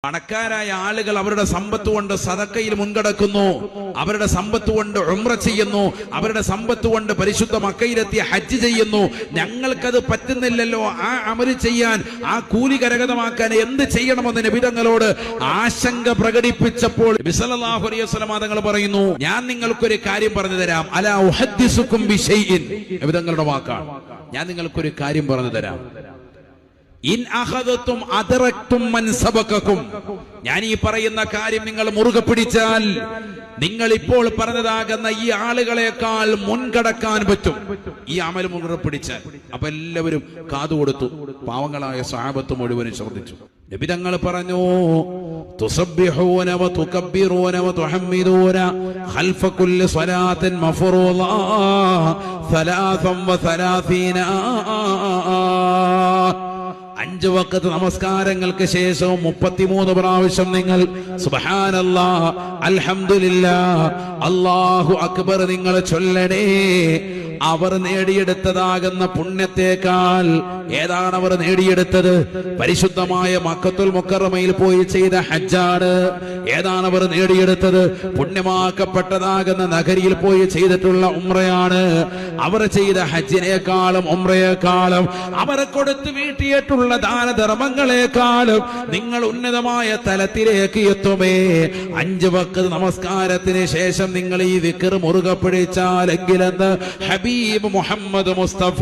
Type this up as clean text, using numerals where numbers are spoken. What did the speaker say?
പണക്കാരായ ആളുകൾ അവരുടെ സമ്പത്ത് കൊണ്ട് സദക്കയിൽ മുൻകടക്കുന്നു, അവരുടെ സമ്പത്ത് കൊണ്ട് ഉംറ ചെയ്യുന്നു, അവരുടെ സമ്പത്ത് കൊണ്ട് പരിശുദ്ധ മക്കയിലെത്തി ഹജ്ജ് ചെയ്യുന്നു. ഞങ്ങൾക്കത് പറ്റുന്നില്ലല്ലോ, ആ അമല് ചെയ്യാൻ, ആ കൂലി കരഗതമാക്കാൻ എന്ത് ചെയ്യണമെന്ന് നബി തങ്ങളോട് ആശങ്ക പ്രകടിപ്പിച്ചപ്പോൾ നബി സല്ലല്ലാഹു അലൈഹി വസല്ലം തങ്ങൾ പറയുന്നു, ഞാൻ നിങ്ങൾക്കൊരു കാര്യം പറഞ്ഞു തരാം. അലാ ഉഹദ്ദിസുകും ബിശൈഇൻ, നബി തങ്ങളുടെ വാക്കാണ്, ഞാൻ നിങ്ങൾക്കൊരു കാര്യം പറഞ്ഞു തരാം. ഇൻ അഖദതും അദറക്തും മൻ സബഖകും, ഞാൻ ഈ പറയുന്ന കാര്യം നിങ്ങൾ മുറുകെ പിടിച്ചാൽ നിങ്ങൾ ഇപ്പോൾ പറഞ്ഞതാകുന്ന ഈ ആളുകളെക്കാൾ മുൻകടക്കാൻ പറ്റും, ഈ അമൽ മുറുകെ പിടിച്ചാൽ. അപ്പൊ എല്ലാവരും കാതുകൊടുത്തു, പാവങ്ങളായ സ്വഹാബത്ത് മുഴുവനും ശ്രദ്ധിച്ചു. നബി തങ്ങൾ പറഞ്ഞു, തുസബ്ബിഹൂന വ തുകബ്ബിറൂന വ തുഹമ്മിദൂന ഖൽഫ കുല്ലി സ്വലാത്തിൻ മഫ്റൂള 33 5 വഖത്ത് നമസ്കാരങ്ങൾക്ക് ശേഷവും 33 പ്രാവശ്യം നിങ്ങൾ സുബ്ഹാനല്ലാഹ്, അൽഹംദുലില്ലാഹ്, അല്ലാഹു അക്ബർ നിങ്ങൾ ചൊല്ലണേ. അവർ നേടിയെടുത്തതാകുന്ന പുണ്യത്തേക്കാൾ ഏതാണ് അവർ നേടിയെടുത്തത്? പരിശുദ്ധമായ മക്കത്തുൽ മുക്കറമയിൽ പോയി ചെയ്ത ഹജ്ജാണ്. ഏതാണ് അവർ നേടിയെടുത്തത്? പുണ്യമാക്കപ്പെട്ടതാകുന്ന നഗരിയിൽ പോയി ചെയ്തിട്ടുള്ള ഉംറയാണ്. അവർ ചെയ്ത ഹജ്ജിനേക്കാളും ഉംറയേക്കാളും അവരെ കൊടുത്തു വീട്ടിയിട്ടുള്ള ദാനധർമ്മങ്ങളെക്കാളും നിങ്ങൾ ഉന്നതമായ തലത്തിലേക്ക് എത്തുമേ. 5 വഖത്ത് നമസ്കാരത്തിന് ശേഷം നിങ്ങൾ ഈ ദിക്ർ മുറുകെ പിടിച്ചാലെങ്കിലെന്ന് ഹബീബ് മുഹമ്മദ് മുസ്തഫ